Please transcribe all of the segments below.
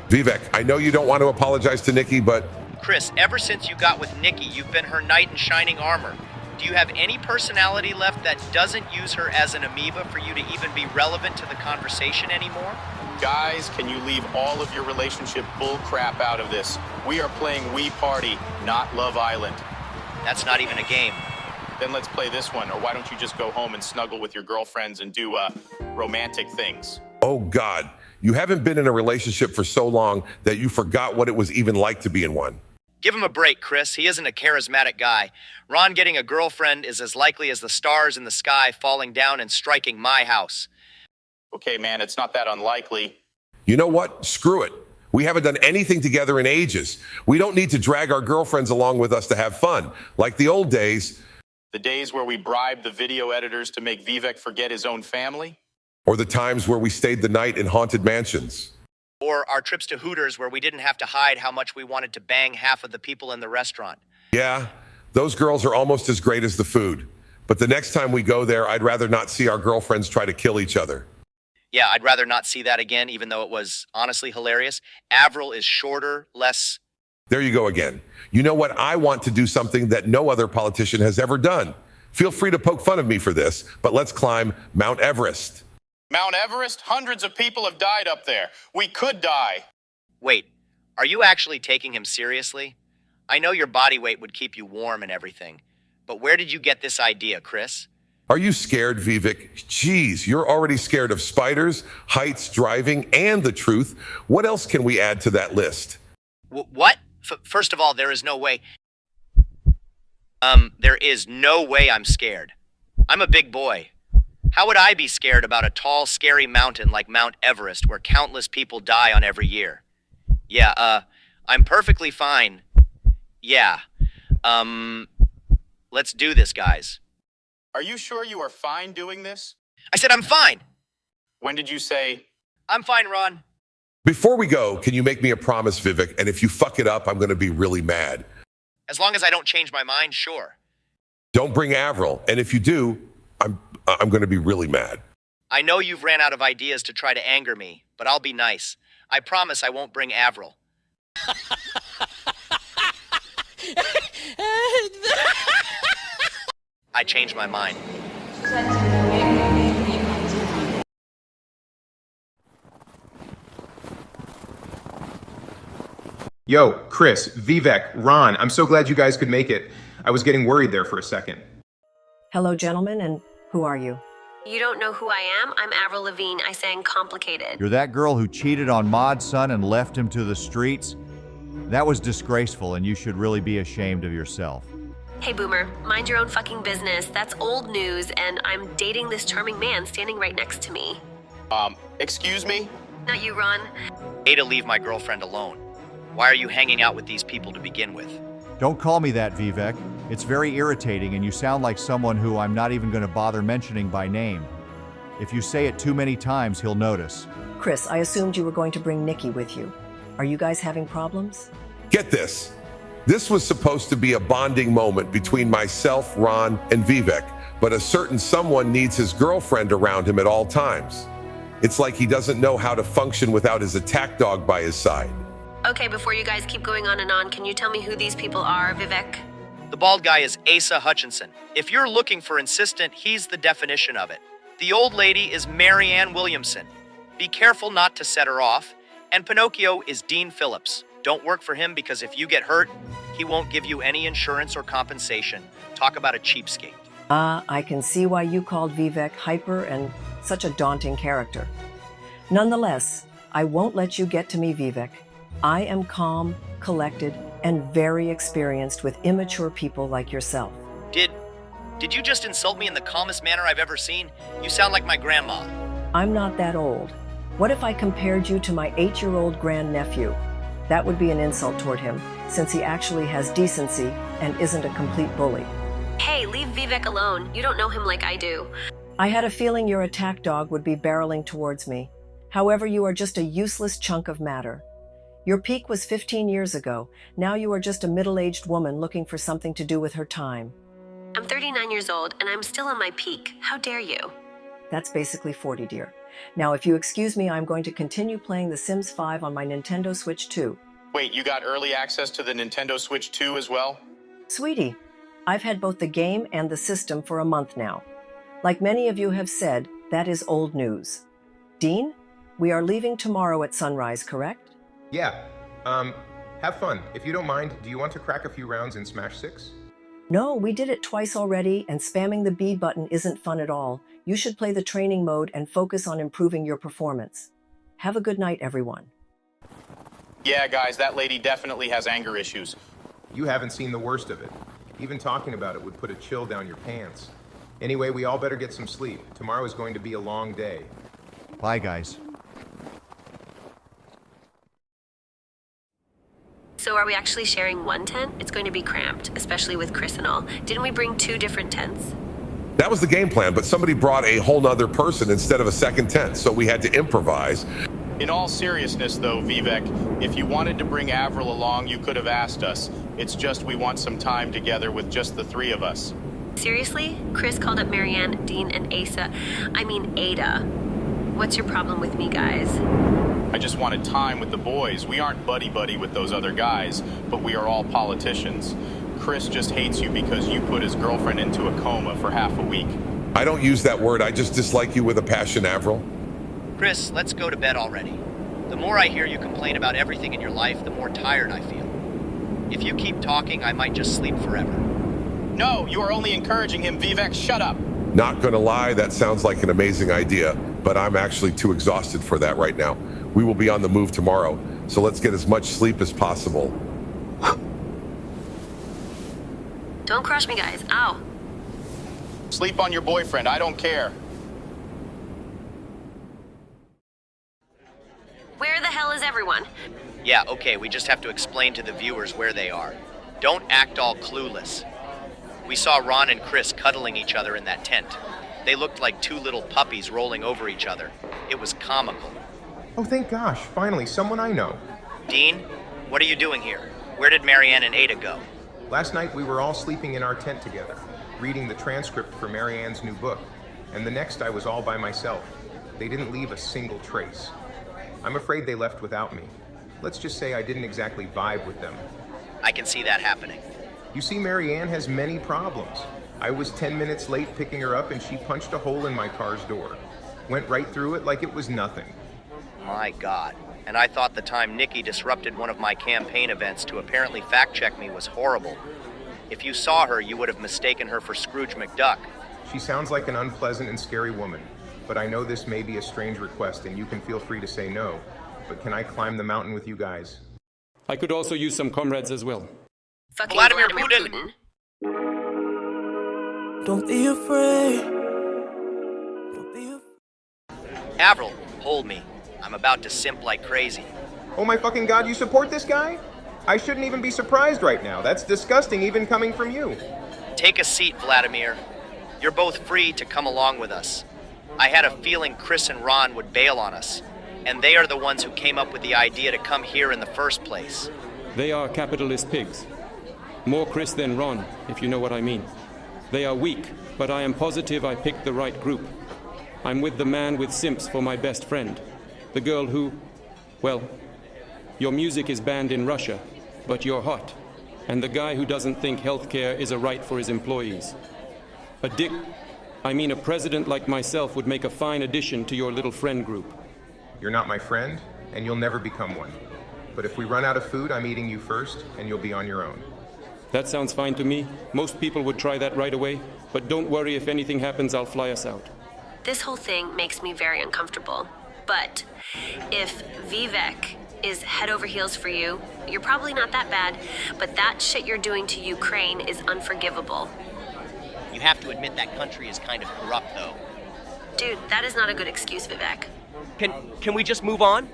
Vivek, I know you don't want to apologize to Nikki, but Chris, ever since you got with Nikki, you've been her knight in shining armor. Do you have any personality left that doesn't use her as an amoeba for you to even be relevant to the conversation anymore? Guys, can you leave all of your relationship bull crap out of this? We are playing We Party, not Love Island. That's not even a game. Then let's play this one, or why don't you just go home and snuggle with your girlfriends and do romantic things? oh God, you haven't been in a relationship for so long that you forgot what it was even like to be in one. Give him a break, Chris. He isn't a charismatic guy. Ron getting a girlfriend is as likely as the stars in the sky falling down and striking my house. Okay, man, it's not that unlikely. You know what? Screw it. We haven't done anything together in ages. We don't need to drag our girlfriends along with us to have fun. Like the old days. The days where we bribed the video editors to make Vivek forget his own family? Or the times where we stayed the night in haunted mansions. Or our trips to Hooters where we didn't have to hide how much we wanted to bang half of the people in the restaurant. Yeah, those girls are almost as great as the food. But the next time we go there, I'd rather not see our girlfriends try to kill each other. Yeah, I'd rather not see that again, even though it was honestly hilarious. Avril is shorter, less... There you go again. You know what? I want to do something that no other politician has ever done. Feel free to poke fun of me for this, but let's climb Mount Everest. Mount Everest? Hundreds of people have died up there. We could die. Wait, are you actually taking him seriously? I know your body weight would keep you warm and everything, but where did you get this idea, Chris? Are you scared, Vivek? Jeez, you're already scared of spiders, heights, driving, and the truth. What else can we add to that list? What? First of all, there is no way. There is no way I'm scared. I'm a big boy. How would I be scared about a tall, scary mountain like Mount Everest where countless people die on every year? Yeah, I'm perfectly fine. Yeah. Let's do this, guys. Are you sure you are fine doing this? I said I'm fine. When did you say? I'm fine, Ron. Before we go, can you make me a promise, Vivek? And if you fuck it up, I'm going to be really mad. As long as I don't change my mind, sure. Don't bring Avril. And if you do, I'm going to be really mad. I know you've ran out of ideas to try to anger me, but I'll be nice. I promise I won't bring Avril. I changed my mind. Yo, Chris, Vivek, Ron, I'm so glad you guys could make it. I was getting worried there for a second. Hello, gentlemen, and who are you? You don't know who I am? I'm Avril Lavigne. I sang Complicated. You're that girl who cheated on Mod's son and left him to the streets? That was disgraceful, and you should really be ashamed of yourself. Hey, Boomer, mind your own fucking business. That's old news, and I'm dating this charming man standing right next to me. Excuse me? Not you, Ron. Hey, to leave my girlfriend alone. Why are you hanging out with these people to begin with? Don't call me that, Vivek. It's very irritating, and you sound like someone who I'm not even going to bother mentioning by name. If you say it too many times, he'll notice. Chris, I assumed you were going to bring Nikki with you. Are you guys having problems? Get this. This was supposed to be a bonding moment between myself, Ron, and Vivek, but a certain someone needs his girlfriend around him at all times. It's like he doesn't know how to function without his attack dog by his side. Okay, before you guys keep going on and on, can you tell me who these people are, Vivek? The bald guy is Asa Hutchinson. If you're looking for insistent, he's the definition of it. The old lady is Marianne Williamson. Be careful not to set her off. And Pinocchio is Dean Phillips. Don't work for him because if you get hurt, he won't give you any insurance or compensation. Talk about a cheapskate. I can see why you called Vivek hyper and such a daunting character. Nonetheless, I won't let you get to me, Vivek. I am calm, collected, and very experienced with immature people like yourself. Did you just insult me in the calmest manner I've ever seen? You sound like my grandma. I'm not that old. What if I compared you to my 8-year-old grandnephew? That would be an insult toward him, since he actually has decency and isn't a complete bully. Hey, leave Vivek alone. You don't know him like I do. I had a feeling your attack dog would be barreling towards me. However, you are just a useless chunk of matter. Your peak was 15 years ago. Now you are just a middle-aged woman looking for something to do with her time. I'm 39 years old, and I'm still on my peak. How dare you? That's basically 40, dear. Now, if you excuse me, I'm going to continue playing The Sims 5 on my Nintendo Switch 2. Wait, you got early access to the Nintendo Switch 2 as well? Sweetie, I've had both the game and the system for a month now. Like many of you have said, that is old news. Dean, we are leaving tomorrow at sunrise, correct? Yeah. Have fun. If you don't mind, do you want to crack a few rounds in Smash 6? No, we did it twice already, and spamming the B button isn't fun at all. You should play the training mode and focus on improving your performance. Have a good night, everyone. Yeah, guys, that lady definitely has anger issues. You haven't seen the worst of it. Even talking about it would put a chill down your pants. Anyway, we all better get some sleep. Tomorrow is going to be a long day. Bye, guys. So are we actually sharing one tent? It's going to be cramped, especially with Chris and all. Didn't we bring 2 different tents? That was the game plan, but somebody brought a whole nother person instead of a second tent, so we had to improvise. In all seriousness, though, Vivek, if you wanted to bring Avril along, you could have asked us. It's just we want some time together with just the 3 of us. Seriously? Chris called up Marianne, Dean, and Ada. What's your problem with me, guys? I just wanted time with the boys. We aren't buddy-buddy with those other guys, but we are all politicians. Chris just hates you because you put his girlfriend into a coma for half a week. I don't use that word, I just dislike you with a passion, Avril. Chris, let's go to bed already. The more I hear you complain about everything in your life, the more tired I feel. If you keep talking, I might just sleep forever. No, you are only encouraging him, Vivek. Shut up. Not gonna lie, that sounds like an amazing idea, but I'm actually too exhausted for that right now. We will be on the move tomorrow, so let's get as much sleep as possible. Don't crush me, guys. Ow. Sleep on your boyfriend. I don't care. Where the hell is everyone? Yeah, okay, we just have to explain to the viewers where they are. Don't act all clueless. We saw Ron and Chris cuddling each other in that tent. They looked like 2 little puppies rolling over each other. It was comical. Oh, thank gosh. Finally, someone I know. Dean, what are you doing here? Where did Marianne and Ada go? Last night, we were all sleeping in our tent together, reading the transcript for Marianne's new book. And the next, I was all by myself. They didn't leave a single trace. I'm afraid they left without me. Let's just say I didn't exactly vibe with them. I can see that happening. You see, Marianne has many problems. I was 10 minutes late picking her up and she punched a hole in my car's door. Went right through it like it was nothing. My God. And I thought the time Nikki disrupted one of my campaign events to apparently fact-check me was horrible. If you saw her, you would have mistaken her for Scrooge McDuck. She sounds like an unpleasant and scary woman, but I know this may be a strange request and you can feel free to say no. But can I climb the mountain with you guys? I could also use some comrades as well. Fucking Vladimir Putin. Don't be afraid. Avril, hold me. I'm about to simp like crazy. Oh my fucking God, you support this guy? I shouldn't even be surprised right now. That's disgusting even coming from you. Take a seat, Vladimir. You're both free to come along with us. I had a feeling Chris and Ron would bail on us, and they are the ones who came up with the idea to come here in the first place. They are capitalist pigs. More Chris than Ron, if you know what I mean. They are weak, but I am positive I picked the right group. I'm with the man with simps for my best friend. The girl who, well, your music is banned in Russia, but you're hot. And the guy who doesn't think healthcare is a right for his employees. A president like myself would make a fine addition to your little friend group. You're not my friend, and you'll never become one. But if we run out of food, I'm eating you first, and you'll be on your own. That sounds fine to me. Most people would try that right away, but don't worry, if anything happens, I'll fly us out. This whole thing makes me very uncomfortable. But if Vivek is head over heels for you, you're probably not that bad, but that shit you're doing to Ukraine is unforgivable. You have to admit that country is kind of corrupt, though. Dude, that is not a good excuse, Vivek. Can we just move on?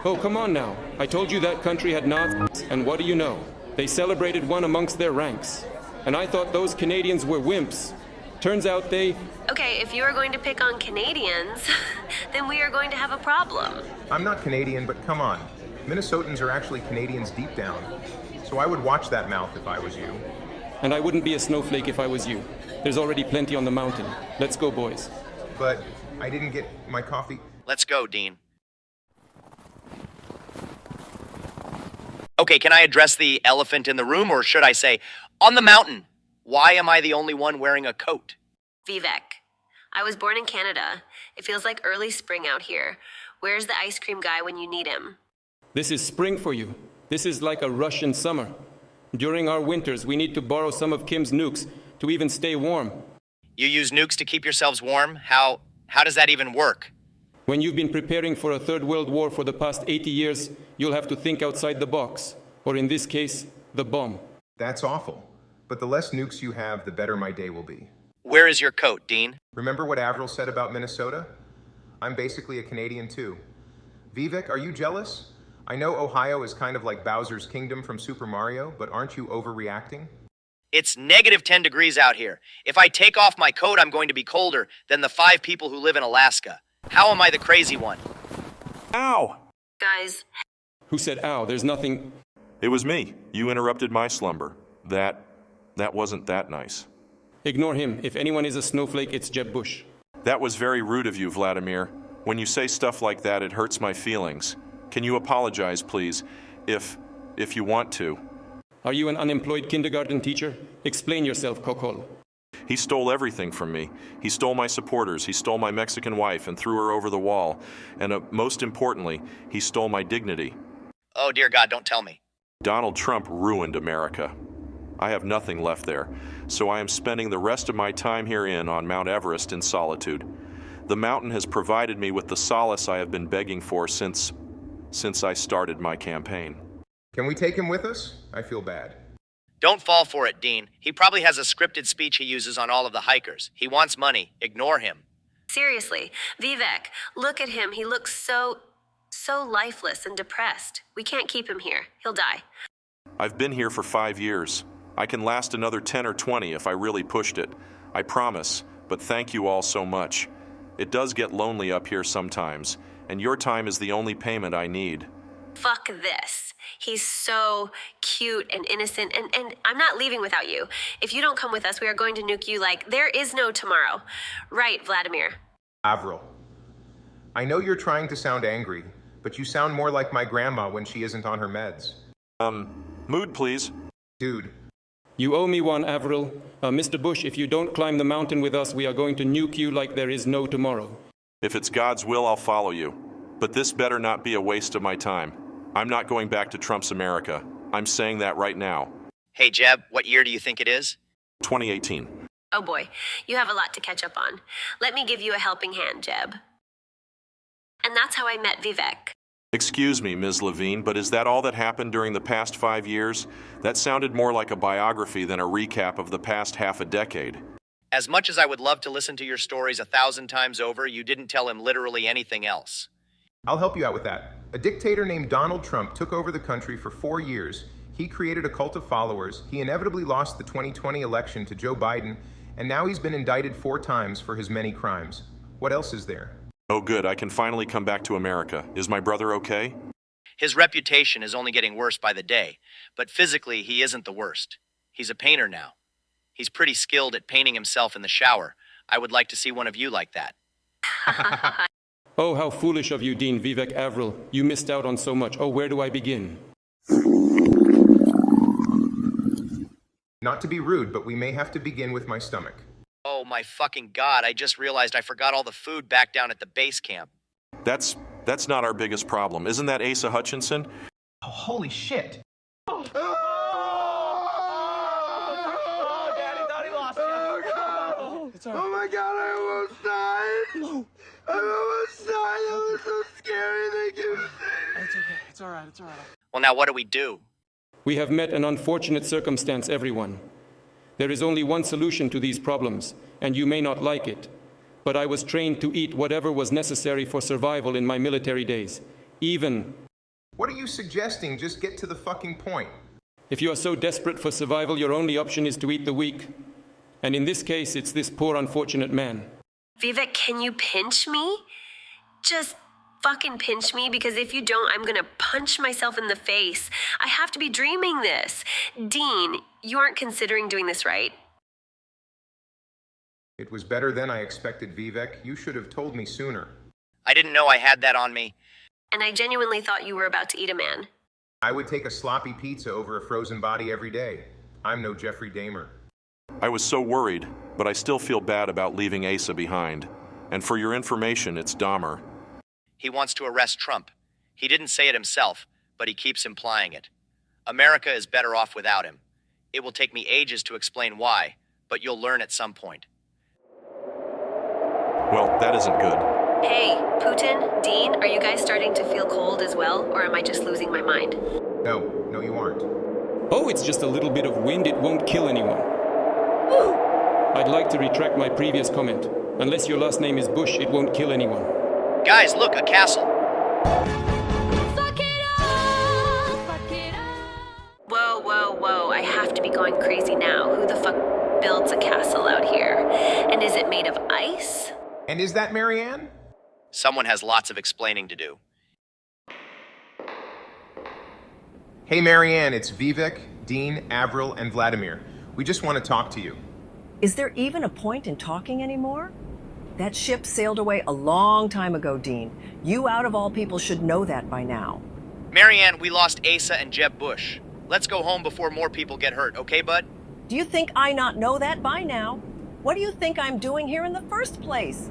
Oh, come on now. I told you that country had Nazis, and what do you know? They celebrated one amongst their ranks. And I thought those Canadians were wimps. Turns out they... Okay, if you are going to pick on Canadians, then we are going to have a problem. I'm not Canadian, but come on. Minnesotans are actually Canadians deep down. So I would watch that mouth if I was you. And I wouldn't be a snowflake if I was you. There's already plenty on the mountain. Let's go, boys. But I didn't get my coffee. Let's go, Dean. Okay, can I address the elephant in the room, or should I say, on the mountain, why am I the only one wearing a coat? Vivek, I was born in Canada. It feels like early spring out here. Where's the ice cream guy when you need him? This is spring for you. This is like a Russian summer. During our winters, we need to borrow some of Kim's nukes to even stay warm. You use nukes to keep yourselves warm? How does that even work? When you've been preparing for a third world war for the past 80 years, you'll have to think outside the box. Or in this case, the bomb. That's awful. But the less nukes you have, the better my day will be. Where is your coat, Dean? Remember what Avril said about Minnesota? I'm basically a Canadian too. Vivek, are you jealous? I know Ohio is kind of like Bowser's Kingdom from Super Mario, but aren't you overreacting? It's negative 10 degrees out here. If I take off my coat, I'm going to be colder than the 5 people who live in Alaska. How am I the crazy one? Ow! Guys, Who said, ow, there's nothing... It was me. You interrupted my slumber. That wasn't that nice. Ignore him. If anyone is a snowflake, it's Jeb Bush. That was very rude of you, Vladimir. When you say stuff like that, it hurts my feelings. Can you apologize, please, if you want to? Are you an unemployed kindergarten teacher? Explain yourself, Kokol. He stole everything from me. He stole my supporters. He stole my Mexican wife and threw her over the wall. And most importantly, he stole my dignity. Oh, dear God, don't tell me. Donald Trump ruined America. I have nothing left there, so I am spending the rest of my time herein on Mount Everest in solitude. The mountain has provided me with the solace I have been begging for since I started my campaign. Can we take him with us? I feel bad. Don't fall for it, Dean. He probably has a scripted speech he uses on all of the hikers. He wants money. Ignore him. seriously, Vivek, look at him. He looks so lifeless and depressed. We can't keep him here. He'll die. I've been here for 5 years. I can last another 10 or 20 if I really pushed it. I promise, but thank you all so much. It does get lonely up here sometimes, and your time is the only payment I need. Fuck this. He's so cute and innocent, and I'm not leaving without you. If you don't come with us, we are going to nuke you like there is no tomorrow. Right, Vladimir? Avril, I know you're trying to sound angry, but you sound more like my grandma when she isn't on her meds. Mood, please. Dude. You owe me one, Avril. Mr. Bush, if you don't climb the mountain with us, we are going to nuke you like there is no tomorrow. If it's God's will, I'll follow you. But this better not be a waste of my time. I'm not going back to Trump's America. I'm saying that right now. Hey, Jeb, what year do you think it is? 2018. Oh boy, you have a lot to catch up on. Let me give you a helping hand, Jeb. And that's how I met Vivek. Excuse me, Ms. Levine, but is that all that happened during the past 5 years? That sounded more like a biography than a recap of the past half a decade. As much as I would love to listen to your stories 1,000 times over, you didn't tell him literally anything else. I'll help you out with that. A dictator named Donald Trump took over the country for 4 years. He created a cult of followers. He inevitably lost the 2020 election to Joe Biden, and now he's been indicted 4 times for his many crimes. What else is there? Oh good, I can finally come back to America. Is my brother okay? His reputation is only getting worse by the day, but physically he isn't the worst. He's a painter now. He's pretty skilled at painting himself in the shower. I would like to see one of you like that. Oh, how foolish of you, Dean Vivek Avril. You missed out on so much. Oh, where do I begin? Not to be rude, but we may have to begin with my stomach. Oh my fucking God, I just realized I forgot all the food back down at the base camp. That's not our biggest problem. Isn't that Asa Hutchinson? Oh, holy shit! Oh, Daddy thought he lost you. Oh, God. Oh, my God, I almost died. I almost died. That was so scary. Thank you. It's okay. It's all right. It's all right. Well, now what do we do? We have met an unfortunate circumstance, everyone. There is only one solution to these problems, and you may not like it. But I was trained to eat whatever was necessary for survival in my military days, even... What are you suggesting? Just get to the fucking point. If you are so desperate for survival, your only option is to eat the weak. And in this case, it's this poor unfortunate man. Vivek, can you pinch me? Just fucking pinch me, because if you don't, I'm gonna punch myself in the face. I have to be dreaming this. Dean, you aren't considering doing this, right? It was better than I expected, Vivek. You should have told me sooner. I didn't know I had that on me. And I genuinely thought you were about to eat a man. I would take a sloppy pizza over a frozen body every day. I'm no Jeffrey Dahmer. I was so worried, but I still feel bad about leaving Asa behind. And for your information, it's Dahmer. He wants to arrest Trump. He didn't say it himself, but he keeps implying it. America is better off without him. It will take me ages to explain why, but you'll learn at some point. Well, that isn't good. Hey, Putin, Dean, are you guys starting to feel cold as well, or am I just losing my mind? No, you aren't. Oh, it's just a little bit of wind, it won't kill anyone. I'd like to retract my previous comment. Unless your last name is Bush, it won't kill anyone. Guys, look, a castle. Whoa, I have to be going crazy now. Who the fuck builds a castle out here? And is it made of ice? And is that Marianne? Someone has lots of explaining to do. Hey Marianne, it's Vivek, Dean, Avril, and Vladimir. We just want to talk to you. Is there even a point in talking anymore? That ship sailed away a long time ago, Dean. You, out of all people, should know that by now. Marianne, we lost Asa and Jeb Bush. Let's go home before more people get hurt, okay, bud? Do you think I not know that by now? What do you think I'm doing here in the first place?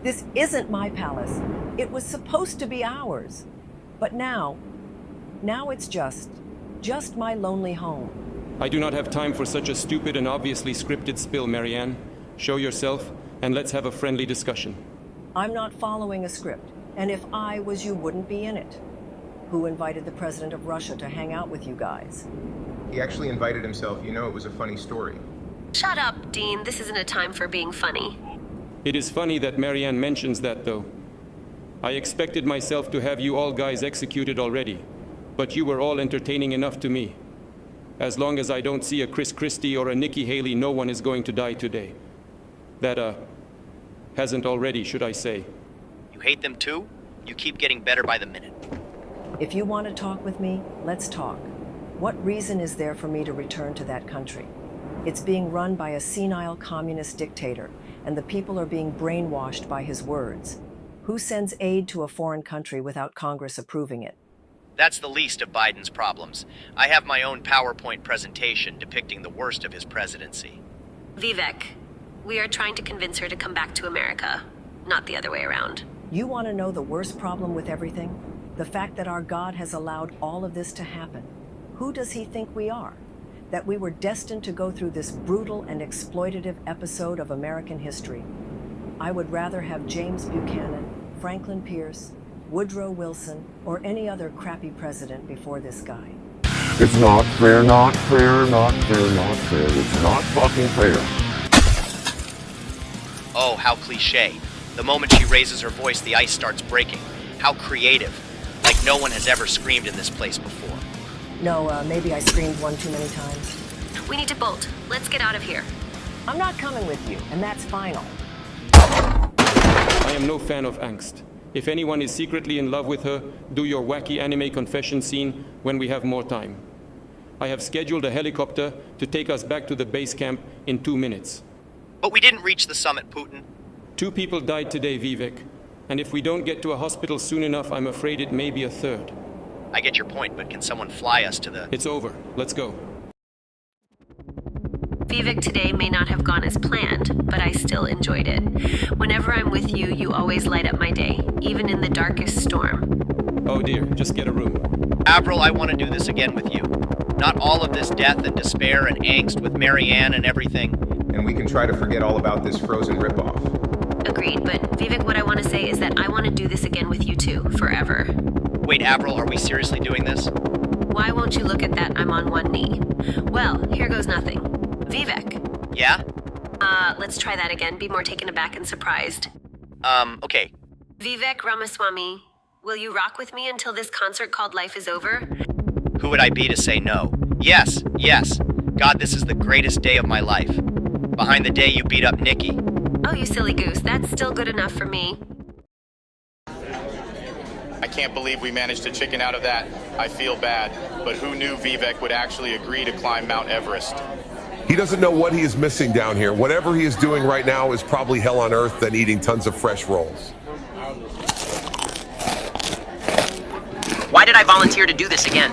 This isn't my palace. It was supposed to be ours. But now it's just my lonely home. I do not have time for such a stupid and obviously scripted spill, Marianne. Show yourself, and let's have a friendly discussion. I'm not following a script, and if I was you, wouldn't be in it. Who invited the president of Russia to hang out with you guys? He actually invited himself. You know, it was a funny story. Shut up, Dean. This isn't a time for being funny. It is funny that Marianne mentions that, though. I expected myself to have you all guys executed already, but you were all entertaining enough to me. As long as I don't see a Chris Christie or a Nikki Haley, no one is going to die today. That, hasn't already, should I say. You hate them too? You keep getting better by the minute. If you want to talk with me, let's talk. What reason is there for me to return to that country? It's being run by a senile communist dictator, and the people are being brainwashed by his words. Who sends aid to a foreign country without Congress approving it? That's the least of Biden's problems. I have my own PowerPoint presentation depicting the worst of his presidency. Vivek, we are trying to convince her to come back to America, not the other way around. You want to know the worst problem with everything? The fact that our God has allowed all of this to happen. Who does he think we are? That we were destined to go through this brutal and exploitative episode of American history. I would rather have James Buchanan, Franklin Pierce, Woodrow Wilson, or any other crappy president before this guy. It's not fair, not fair, not fair, not fair. It's not fucking fair. Oh, how cliche. The moment she raises her voice, the ice starts breaking. How creative. Like no one has ever screamed in this place before. No, maybe I screamed one too many times. We need to bolt. Let's get out of here. I'm not coming with you, and that's final. I am no fan of angst. If anyone is secretly in love with her, do your wacky anime confession scene when we have more time. I have scheduled a helicopter to take us back to the base camp in 2 minutes. But we didn't reach the summit, Putin. 2 people died today, Vivek. And if we don't get to a hospital soon enough, I'm afraid it may be a third. I get your point, but can someone fly us to the... It's over. Let's go. Vivek today may not have gone as planned, but I still enjoyed it. Whenever I'm with you, you always light up my day, even in the darkest storm. Oh dear, just get a room. Avril, I want to do this again with you. Not all of this death and despair and angst with Marianne and everything. And we can try to forget all about this Frozen ripoff. Agreed, but Vivek, what I want to say is that I want to do this again with you too, forever. Wait, Avril, are we seriously doing this? Why won't you look at that? I'm on one knee. Well, here goes nothing. Vivek. Yeah? Let's try that again. Be more taken aback and surprised. Okay. Vivek Ramaswamy, will you rock with me until this concert called Life is Over? Who would I be to say no? Yes, yes. God, this is the greatest day of my life. Behind the day you beat up Nikki. Oh, you silly goose. That's still good enough for me. I can't believe we managed to chicken out of that. I feel bad, but who knew Vivek would actually agree to climb Mount Everest? He doesn't know what he is missing down here. Whatever he is doing right now is probably hell on earth than eating tons of fresh rolls. Why did I volunteer to do this again?